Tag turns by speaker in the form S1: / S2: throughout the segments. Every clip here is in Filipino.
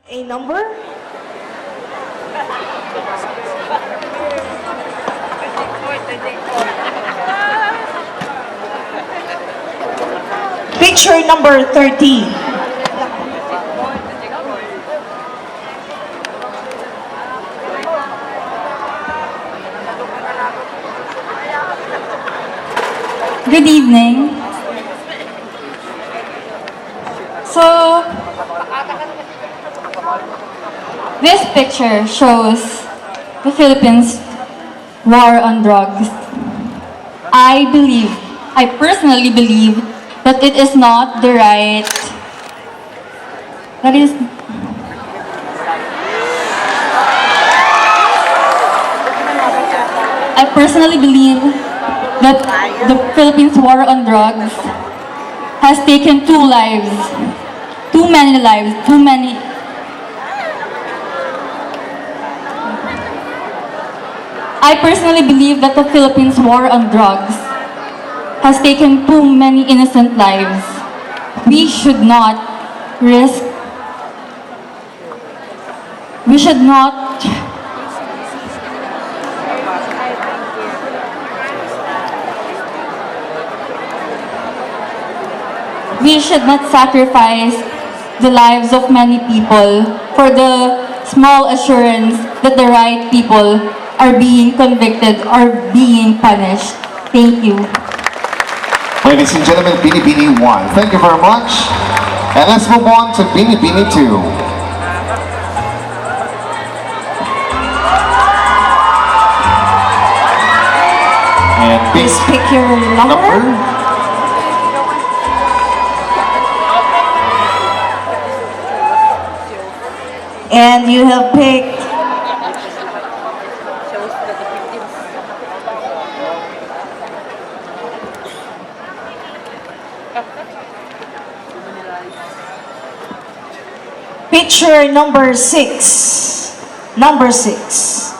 S1: A number? Picture number 30.
S2: Good evening. So, this picture shows the Philippines' war on drugs. I personally believe that it is not the right, that is, I personally believe that the Philippines' war on drugs has taken two lives, too many lives, too many. I personally believe that the Philippines' war on drugs has taken too many innocent lives. We should not risk, we should not we should not sacrifice the lives of many people for the small assurance that the right people are being convicted or being punished. Thank you.
S3: Ladies and gentlemen, Binibini 1. Thank you very much. And let's move on to Binibini 2. And
S1: Please pick your number. And you have picked picture number 6. Number 6.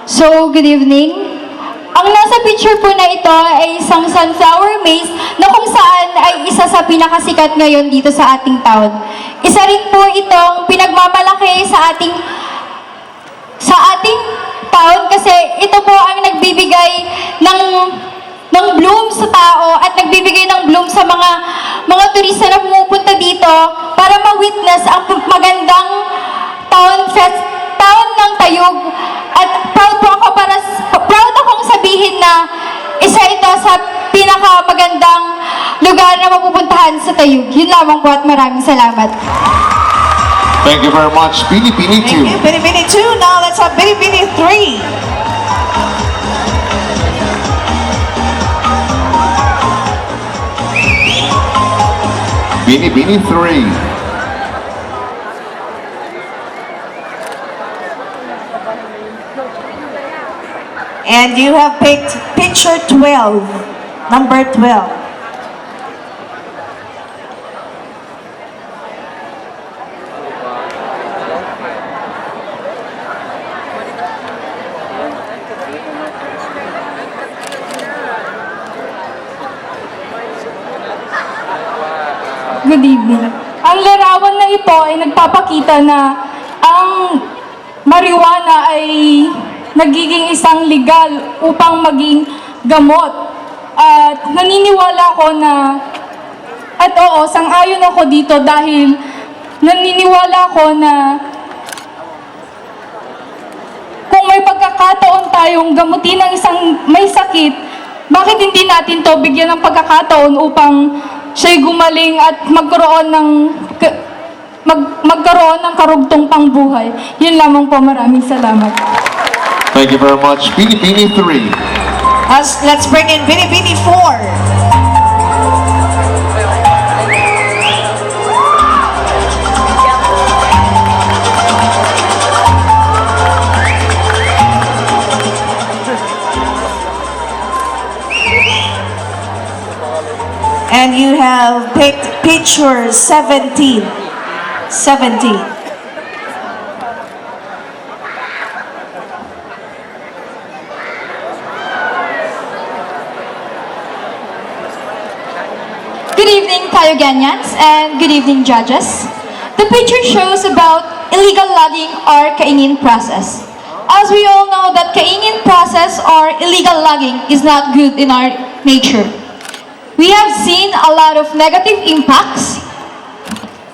S2: So, good evening. Ang nasa picture po na ito ay isang sunflower maze na kung saan ay isa sa pinakasikat ngayon dito sa ating town. Isa rin po itong pinagmamalaki sa ating town kasi ito po ang nagbibigay ng bloom sa tao at nagbibigay ng bloom sa mga turista na pumupunta dito para ma-witness ang magandang town ng Tayug. At proud akong sabihin na isa ito sa pinakamagandang lugar na mapupuntahan sa Tayug. Yun lamang po at maraming salamat.
S3: thank you very much, Binibini 2.
S1: Thank you, Binibini 2. Now let's have Binibini 3.
S3: Binibini 3.
S1: And you have picked picture 12. Number 12.
S2: Good evening. Ang larawan na ito ay nagpapakita na ang marijuana ay nagiging isang legal upang maging gamot. At naniniwala ko na, at oo, sang-ayon ako dito dahil naniniwala ko na kung may pagkakataon tayong gamutin ng isang may sakit, bakit hindi natin to bigyan ng pagkakataon upang siya'y gumaling at magkaroon ng karugtong pangbuhay. Yun lamang po, maraming salamat.
S3: Thank you very much, Binibini 3.
S1: Let's bring in Binibini 4. And you have picked picture 17. 17.
S2: evening, Tayoganyans, and good evening, judges. The picture shows about illegal logging or kaingin process. As we all know that kaingin process or illegal logging is not good in our nature. We have seen a lot of negative impacts,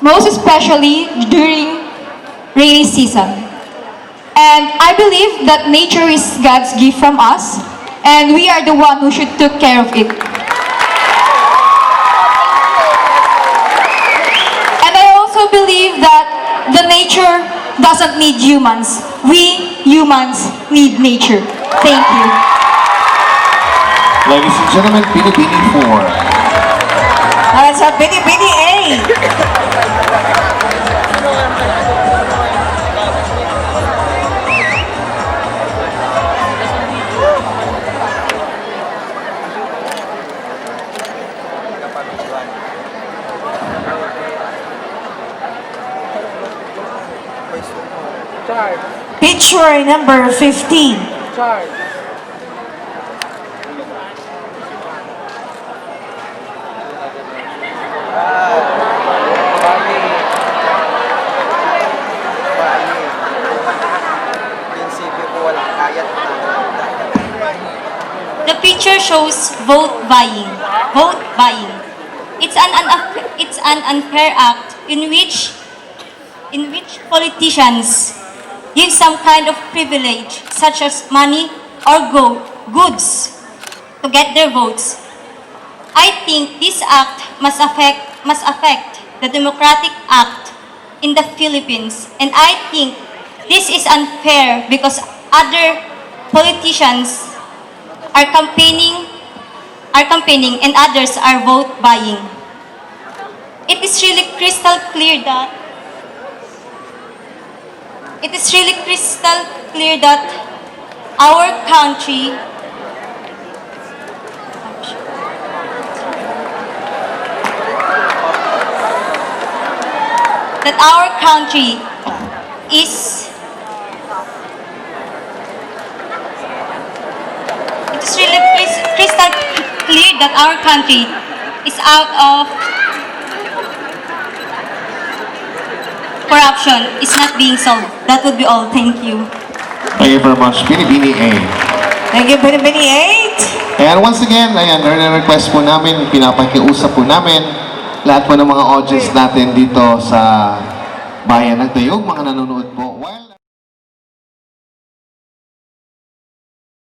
S2: most especially during rainy season. And I believe that nature is God's gift from us, and we are the one who should take care of it. And I also believe that the nature doesn't need humans. We humans need nature. Thank you.
S3: Ladies and gentlemen, Binibini 4.
S1: Para sa Binibini A. Picture number 15.
S4: The picture shows vote buying. Vote buying. It's an unfair act in which politicians give some kind of privilege, such as money or goods, to get their votes. I think this act must affect the democratic act in the Philippines, and I think this is unfair because other politicians are campaigning and others are vote buying. It is really crystal clear that our country is crystal clear that our country is out of corruption, is not being solved. That would be all. Thank you.
S3: Thank you very much, Binibini A.
S1: Thank you, Binibini 8.
S3: And once again, ayan, request po namin, pinapakiusap po namin lahat po ng mga audience natin dito sa Bayan ng Tayog, mga nanonood po.